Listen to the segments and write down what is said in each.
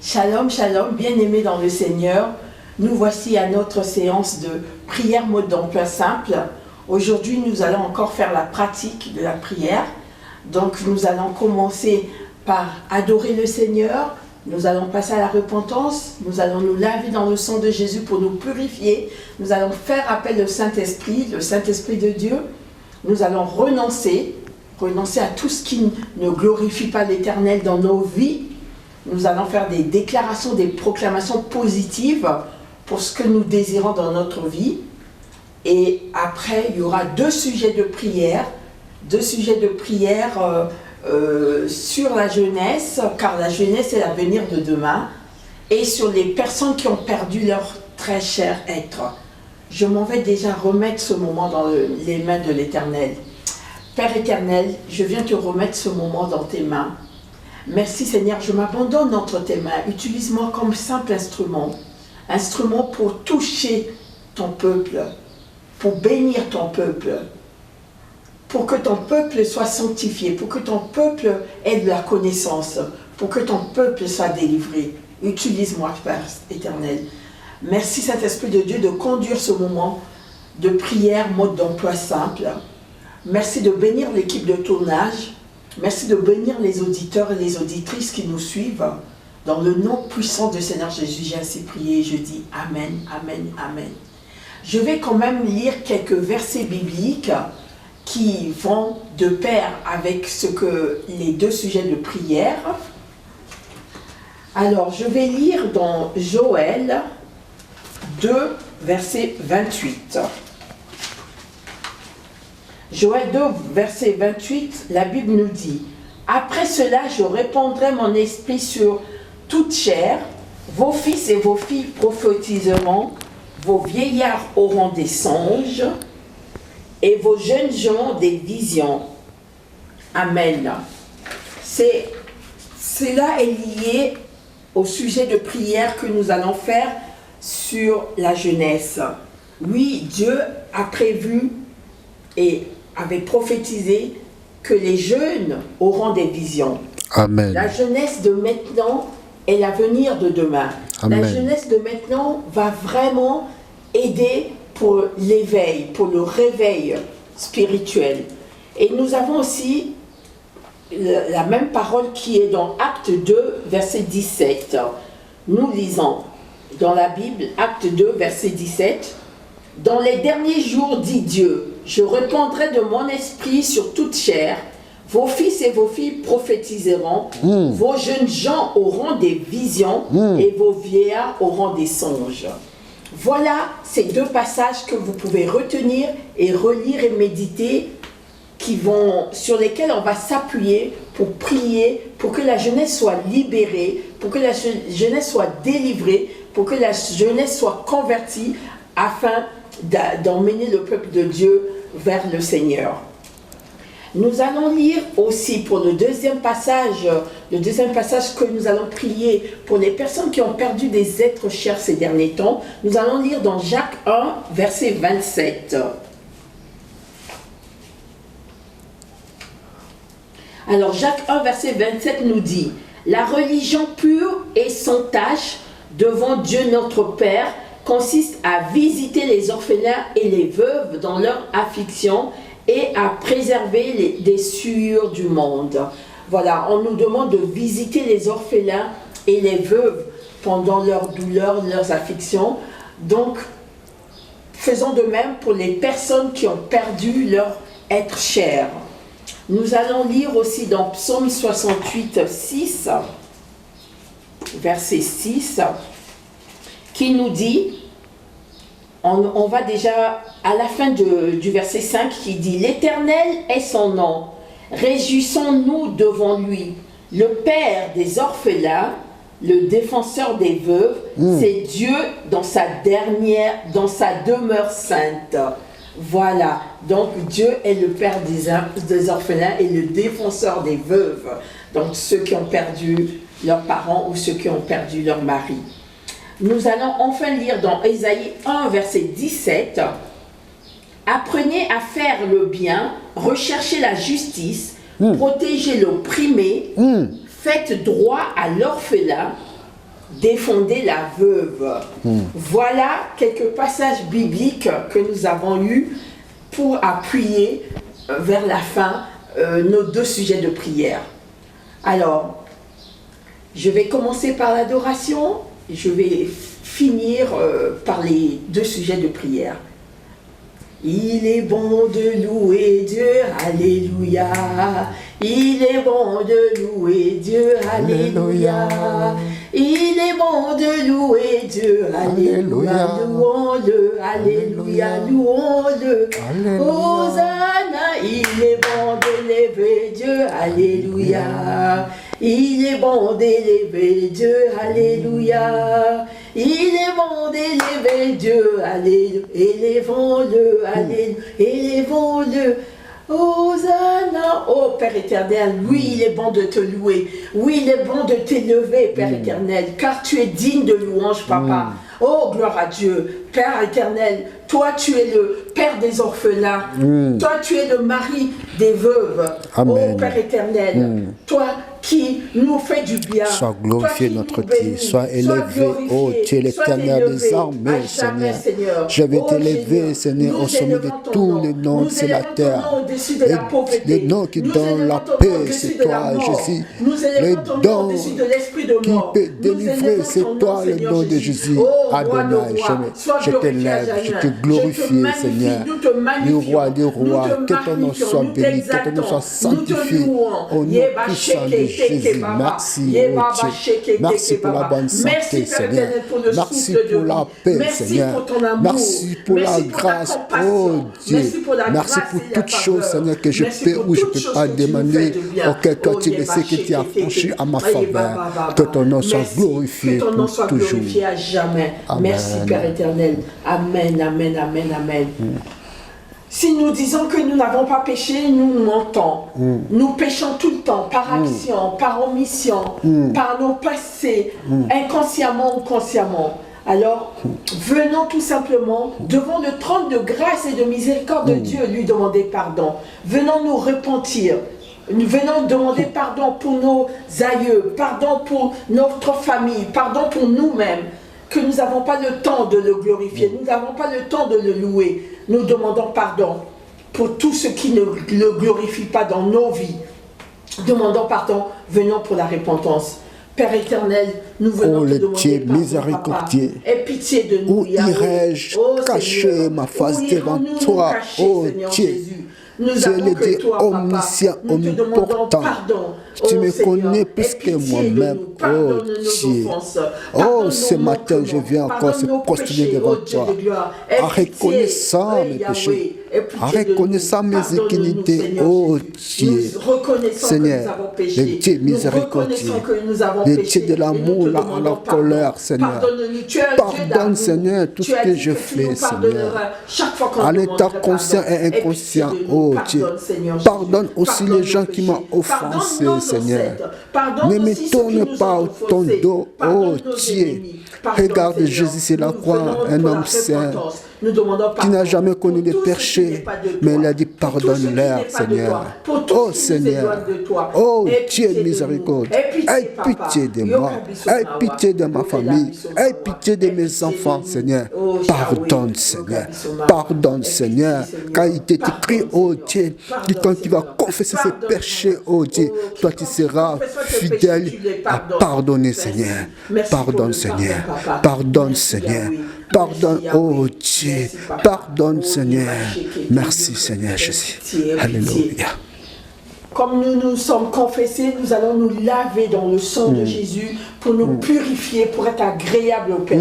Shalom, shalom, bien-aimés dans le Seigneur. Nous voici à notre séance de prière mode d'emploi simple. Aujourd'hui, nous allons encore faire la pratique de la prière. Donc, nous allons commencer par adorer le Seigneur. Nous allons passer à la repentance. Nous allons nous laver dans le sang de Jésus pour nous purifier. Nous allons faire appel au Saint-Esprit, le Saint-Esprit de Dieu. Nous allons renoncer à tout ce qui ne glorifie pas l'Éternel dans nos vies. Nous allons faire des déclarations, des proclamations positives pour ce que nous désirons dans notre vie. Et après, il y aura deux sujets de prière sur la jeunesse, car la jeunesse est l'avenir de demain, et sur les personnes qui ont perdu leur très cher être. Je m'en vais déjà remettre ce moment dans les mains de l'Éternel. Père éternel, je viens te remettre ce moment dans tes mains. Merci Seigneur, je m'abandonne entre tes mains. Utilise-moi comme simple instrument pour toucher ton peuple, pour bénir ton peuple, pour que ton peuple soit sanctifié, pour que ton peuple ait de la connaissance, pour que ton peuple soit délivré. Utilise-moi, Père éternel. Merci Saint-Esprit de Dieu de conduire ce moment de prière, mode d'emploi simple. Merci de bénir l'équipe de tournage. Merci de bénir les auditeurs et les auditrices qui nous suivent. Dans le nom puissant du Seigneur Jésus, j'ai ainsi prié et je dis Amen, Amen, Amen. Je vais quand même lire quelques versets bibliques qui vont de pair avec les deux sujets de prière. Alors, je vais lire dans Joël 2, verset 28. Joël 2, verset 28, la Bible nous dit « Après cela, je répandrai mon esprit sur toute chair, vos fils et vos filles prophétiseront, vos vieillards auront des songes, et vos jeunes gens des visions. » Amen. Cela est lié au sujet de prière que nous allons faire sur la jeunesse. Oui, Dieu a prévu et avait prophétisé que les jeunes auront des visions. Amen. La jeunesse de maintenant est l'avenir de demain. Amen. La jeunesse de maintenant va vraiment aider pour l'éveil, pour le réveil spirituel. Et nous avons aussi la même parole qui est dans Acte 2, verset 17. Nous lisons dans la Bible, Acte 2, verset 17. « Dans les derniers jours, dit Dieu, je répandrai de mon esprit sur toute chair, vos fils et vos filles prophétiseront, vos jeunes gens auront des visions et vos vieillards auront des songes. » Voilà ces deux passages que vous pouvez retenir et relire et méditer, sur lesquels on va s'appuyer pour prier, pour que la jeunesse soit libérée, pour que la jeunesse soit délivrée, pour que la jeunesse soit convertie, afin d'emmener le peuple de Dieu vers le Seigneur. Nous allons lire aussi pour le deuxième passage que nous allons prier pour les personnes qui ont perdu des êtres chers ces derniers temps. Nous allons lire dans Jacques 1, verset 27. Alors Jacques 1, verset 27 nous dit « La religion pure et sans tache devant Dieu notre Père consiste à visiter les orphelins et les veuves dans leur affliction et à préserver des souillures du monde. » Voilà, on nous demande de visiter les orphelins et les veuves pendant leurs douleurs, leurs afflictions. Donc, faisons de même pour les personnes qui ont perdu leur être cher. Nous allons lire aussi dans Psaume 68, 6, verset 6, qui nous dit, on va déjà à la fin du verset 5 qui dit « L'Éternel est son nom, réjouissons-nous devant lui, le Père des orphelins, le défenseur des veuves, c'est Dieu dans sa demeure sainte. » Voilà, donc Dieu est le Père des orphelins et le défenseur des veuves, donc ceux qui ont perdu leurs parents ou ceux qui ont perdu leur mari. Nous allons enfin lire dans Ésaïe 1, verset 17. « Apprenez à faire le bien, recherchez la justice, protégez l'opprimé, faites droit à l'orphelin, défendez la veuve. Voilà quelques passages bibliques que nous avons eus pour appuyer vers la fin nos 2 sujets de prière. Alors, je vais commencer par l'adoration, je vais finir par les 2 sujets de prière. Il est bon de louer Dieu, alléluia. Il est bon de louer Dieu, alléluia. Il est bon de louer Dieu, alléluia. Louons-le, alléluia, louons-le. Hosanna, il est bon d'élever Dieu, alléluia. Il est bon d'élever Dieu, alléluia. Il est bon d'élever Dieu, alléluia. Élevons-le, alléluia. Élevons-le. Hosanna, oh Père éternel, oui, il est bon de te louer. Oui, il est bon de t'élever, Père éternel, car tu es digne de louange, Papa. Oh, gloire à Dieu. Père éternel, toi, tu es le Père des orphelins. Toi, tu es le mari des veuves. Amen. Oh, Père éternel, toi qui nous fais du bien. Sois glorifié notre Dieu, sois élevé, oh tu es l'éternel des armées, Seigneur. Je vais t'élever, Seigneur, au sommet de tous les noms de la terre. Les noms qui donnent la paix, c'est toi, Jésus. Les dons qui peut délivrer, c'est toi, le nom de Jésus. Adonai, je t'élève, je te glorifie, Seigneur. Le roi des rois, que ton nom soit béni, que ton nom soit sanctifié. Au nom puissant de Jésus, merci, oh Dieu. Merci pour la bonne santé, Seigneur. Merci pour la paix, Seigneur. Merci pour la grâce, oh Dieu. Merci pour toutes choses, Seigneur, que je peux ou je ne peux pas demander. Auquel toi tu es ce que tu as franchi à ma faveur. Que ton nom soit glorifié pour toujours. À jamais. Merci, Père éternel. Amen, amen, amen, amen. Si nous disons que nous n'avons pas péché, nous mentons. Nous péchons tout le temps, par action, par omission, par nos passés, inconsciemment ou consciemment. Alors, venons tout simplement devant le trône de grâce et de miséricorde de Dieu, lui demander pardon. Venons nous repentir. Nous venons demander pardon pour nos aïeux, pardon pour notre famille, pardon pour nous-mêmes, que nous n'avons pas le temps de le glorifier, nous n'avons pas le temps de le louer. Nous demandons pardon pour tout ce qui ne le glorifie pas dans nos vies. Demandons pardon, venons pour la repentance. Père éternel, nous venons te demander pardon, miséricordieux. Papa. Aie pitié de nous. Où irais-je cacher ma face devant toi, ô Dieu? Tu es le Dieu omniscient, omnipotent. Tu me connais plus que moi-même, oh Dieu. Oh, ce matin, je viens encore se prosterner devant toi, en reconnaissant mes péchés, en reconnaissant mes iniquités, oh Dieu. Seigneur, le Dieu miséricordieux, le Dieu de l'amour, à la colère, Seigneur. Pardonne, Seigneur, tout ce que je fais, Seigneur. En état conscient et inconscient, oh Dieu. Pardonne aussi les gens qui m'ont offensé, Seigneur. Ne me tourne pas ton dos, oh Dieu. Regarde Jésus sur la croix, un homme saint, qui n'a jamais connu de péché, mais il a dit pardonne-leur, Seigneur. Oh Seigneur, oh Dieu miséricorde, aie pitié de moi, aie pitié de ma famille, aie pitié de mes enfants, Seigneur. Pardonne, Seigneur, pardonne, Seigneur, car il t'est écrit, oh Dieu, que quand tu vas confesser ses péchés, oh Dieu, toi tu seras fidèle à pardonner, Seigneur. Pardonne, Seigneur, pardonne, Seigneur. Pardonne, oh Dieu, pardonne, Seigneur. Merci, Seigneur Jésus. Alléluia. Comme nous nous sommes confessés, nous allons nous laver dans le sang de Jésus pour nous purifier, pour être agréable au Père.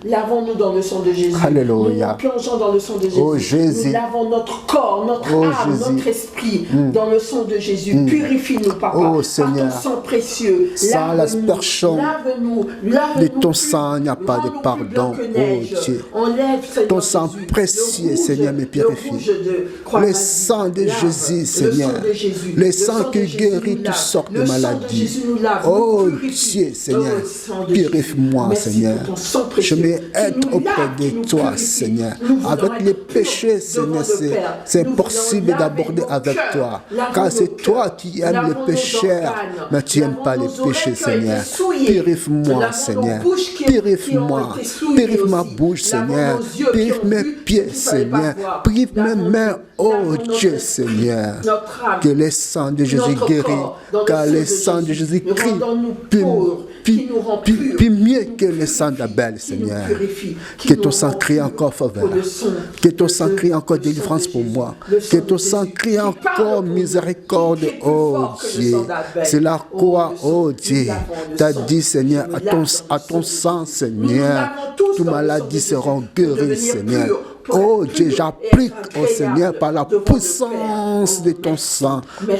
Lavons-nous dans le sang de Jésus. Alléluia. Nous plongeons dans le sang de Jésus. Oh, Jésus. Nous lavons notre corps, notre âme, Jésus. notre esprit dans le sang de Jésus. Purifie-nous, Papa. Oh, Seigneur. Par ton sang précieux. Sans l'aspersion de ton sang, il n'y a pas de pardon. Oh Dieu. Ton sang précieux, Seigneur, me purifie. Le sang de Jésus, Seigneur. Le sang qui guérit toutes sortes de maladies. Oh Dieu, Seigneur, purifie-moi, Seigneur. Je veux être auprès de toi, Seigneur. Avec les péchés, Seigneur, c'est impossible d'aborder avec toi. Car c'est toi qui aimes les pécheurs, mais tu n'aimes pas les péchés, Seigneur. Purifie-moi, Seigneur. Purifie-moi. Purifie ma bouche, Seigneur. Purifie mes pieds, Seigneur. Purifie mes mains, oh Dieu, Seigneur. Que le sang de Jésus guérit, car le sang de Jésus crie puis mieux que le sang d'Abel, Seigneur. Que ton sang crie encore faveur. Que ton sang crie encore délivrance pour moi. Que ton sang crie encore miséricorde, oh Dieu. C'est la croix, oh Dieu. Tu as dit, Seigneur, à ton sang, Seigneur, toutes maladies seront guéries, Seigneur. Oh Dieu, j'applique au Seigneur par la puissance de ton sang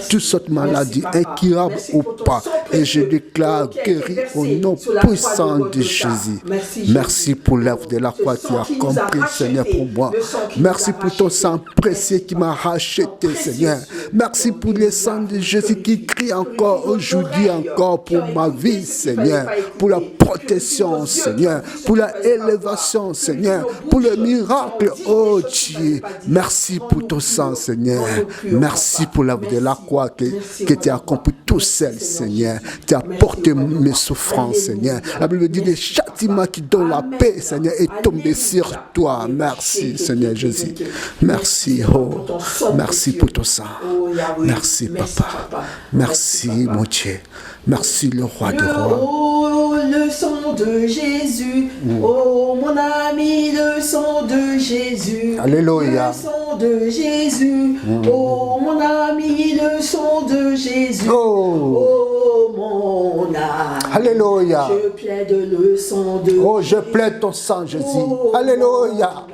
toute cette maladie, incurable ou pas. Et je déclare guéri au nom puissant de Jésus. Merci pour l'œuvre de la croix que tu as accomplie, Seigneur, pour moi. Merci pour ton sang précieux qui m'a racheté, Seigneur. Merci pour le sang de Jésus qui crie encore aujourd'hui, encore pour ma vie, Seigneur. Pour la protection, Seigneur. Pour la élévation, Seigneur. Pour le miracle. Oh Dieu, merci pour ton sang, Seigneur. Merci pour l'œuvre de la croix que tu as accompli tout seul, Seigneur. Tu as porté mes souffrances, Seigneur. La Bible dit le châtiment qui donne la paix, Seigneur, est tombé sur toi. Merci, Seigneur Jésus. Merci, oh. Merci pour ton sang. Merci, Papa. Merci, mon Dieu. Merci, le roi de rois. Oh, le sang de Jésus. Oh, mon ami, le sang de Jésus. Alléluia. Le sang de Jésus. Oh, mon ami, le sang de Jésus. Oh, mon âme. Alléluia. Je plaide le sang de Jésus. Oh, je plaide ton sang, Jésus. Alléluia.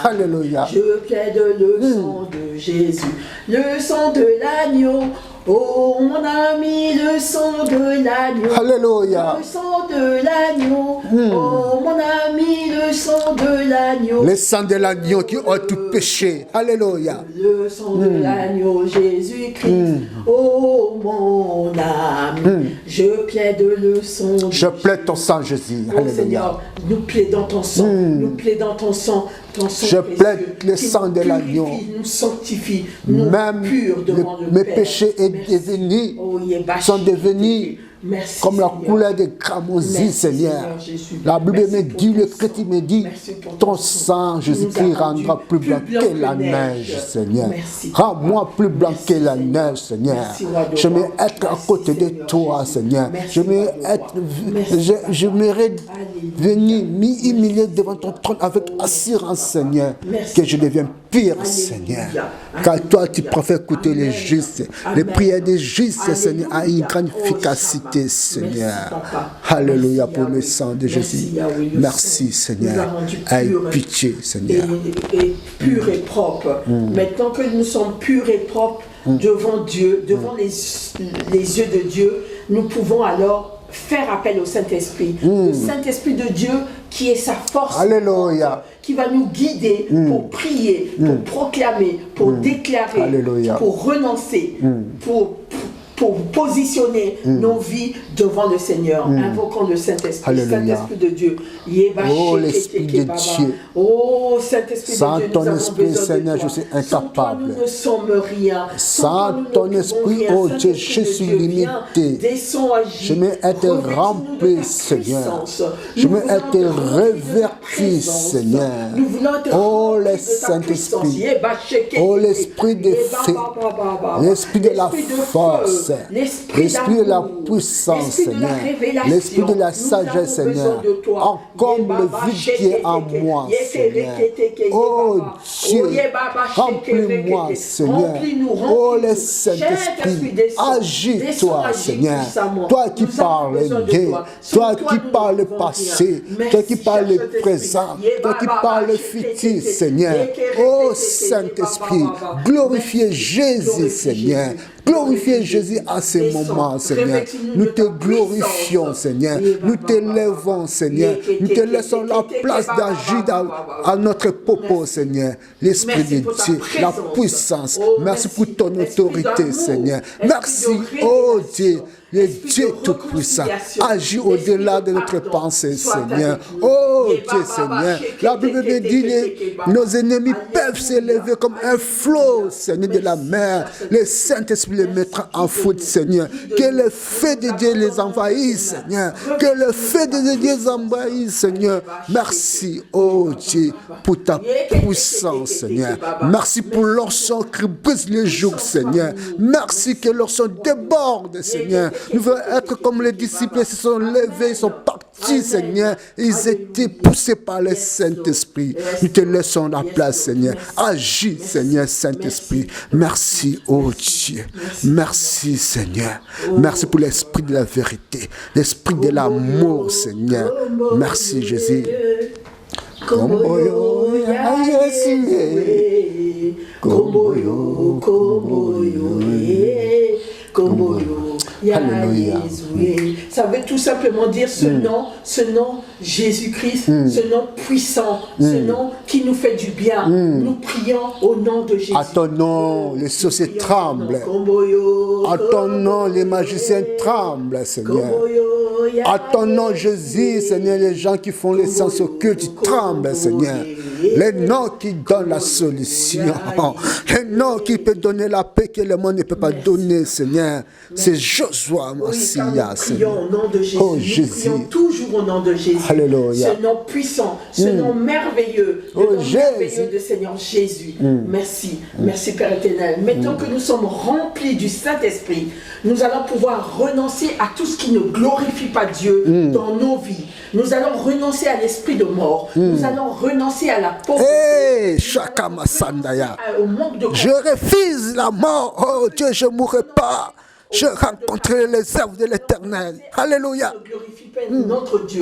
Alléluia. Je plaide le sang de Jésus. Le sang de l'agneau. Oh mon ami, le sang de l'agneau. Alléluia. Le sang de l'agneau. Oh mon ami, le sang de l'agneau. Le sang de l'agneau qui ôte tout péché. Alléluia. Le sang de l'agneau, Jésus-Christ. Oh mon âme, je plaide le sang. Je plaide ton sang, Jésus. Oh Alléluia. Seigneur, nous plaidons ton sang. Nous plaidons ton sang. Je plaide le sang de l'agneau. Nous sanctifie, nous pure devant le mes Père. péchés sont devenus comme la couleur de cramoisi, Seigneur. La Bible me dit, le chrétien me dit, ton sang, Jésus-Christ, rendra plus blanc que la neige, Seigneur. Rends-moi plus blanc que la neige, Seigneur. Je veux être à côté de toi, Seigneur. Je m'aimerais venir m'humilier devant ton trône avec assurance, Seigneur, que je deviens pire, Seigneur. Car toi, tu préfères écouter les justes. Les prières des justes, Seigneur, a une grande efficacité, Seigneur. Alléluia pour le sang de Jésus. Merci, Seigneur. Aie pitié, Seigneur. Et pur et propre. Maintenant que nous sommes purs et propres devant Dieu, devant les yeux de Dieu, nous pouvons alors faire appel au Saint-Esprit. Le Saint-Esprit de Dieu qui est sa force. Alléluia. Qui va nous guider pour prier, pour proclamer, pour déclarer, Alléluia. pour renoncer, pour positionner nos vies devant le Seigneur. Invoquons le Saint-Esprit, Saint-Esprit de Dieu. Oh, l'Esprit de Dieu. Oh, Saint-Esprit de Dieu, sans ton Esprit, Seigneur, je suis incapable. Nous ne sommes rien. Sans ton Esprit, oh Dieu, je suis limité. Je veux être rempli, Seigneur. Je veux être reverti, Seigneur. Oh, le Saint-Esprit. Oh, l'Esprit de feu. L'Esprit de la force. L'Esprit de la puissance, Seigneur. L'Esprit de la sagesse, Seigneur. Encombre le vide qui est en moi, Seigneur. Oh Dieu, remplis-moi, Seigneur. Oh le Saint-Esprit, agis-toi, Seigneur. Toi qui parles Dieu, toi qui parles passé, toi qui parles présent, toi qui parles futur, Seigneur. Oh Saint-Esprit, glorifiez Jésus, Seigneur. glorifier Jésus à ce moment, Seigneur. Nous te glorifions, Seigneur. Nous t'élèvons, Seigneur. Nous te laissons la place d'agir à notre propos, Seigneur. L'Esprit de Dieu, la puissance. Merci pour ton autorité, Seigneur. Merci, oh Dieu. Le Dieu Tout-Puissant, agis au-delà de notre pensée, Seigneur. Oh Dieu, Seigneur. La Bible dit que nos ennemis peuvent s'élever comme un flot, Seigneur, de la mer. Le Saint-Esprit les mettra en foot, Seigneur. Que le feu de Dieu les envahisse, Seigneur. Que le feu de Dieu les envahisse, Seigneur. Merci, oh Dieu, pour ta puissance, Seigneur. Merci pour l'onction qui brise le joug, Seigneur. Merci que l'onction déborde, Seigneur. Nous voulons être comme les disciples, ils se sont levés, ils sont partis, Seigneur. Ils étaient poussés par le Saint-Esprit. Nous te laissons la place, Seigneur. Agis, Seigneur, Saint-Esprit. Merci, oh Dieu. Merci, Seigneur. Merci pour l'esprit de la vérité, l'esprit de l'amour, Seigneur. Merci, Jésus. Komboyo ya Yesu, komboyo, komboyo, komboyo ya Yesu. Ça veut tout simplement dire ce nom Jésus-Christ, ce nom puissant, ce nom qui nous fait du bien. Nous prions au nom de Jésus. À ton nom, les sorciers tremblent. À ton nom, les magiciens tremblent, Seigneur. À ton nom, Jésus, Seigneur, les gens qui font les sens occultes tremblent, Seigneur. Les noms qui donnent la solution. Les noms qui peuvent donner la paix que le monde ne peut pas donner, Seigneur. C'est Joshua, Messia, Seigneur. Au nom de Jésus. Oh, Jésus. Nous prions toujours au nom de Jésus. Alléluia. Ce nom puissant, ce nom merveilleux, le nom merveilleux de Seigneur Jésus. Merci. Merci Père éternel. Maintenant que nous sommes remplis du Saint-Esprit, nous allons pouvoir renoncer à tout ce qui ne glorifie pas Dieu dans nos vies. Nous allons renoncer à l'esprit de mort. Nous allons renoncer à la pauvreté. Au manque de je refuse la mort. Oh Dieu, je ne mourrai pas. Je rencontrerai les œuvres de l'Éternel. Alléluia. Ne glorifie pas notre Dieu.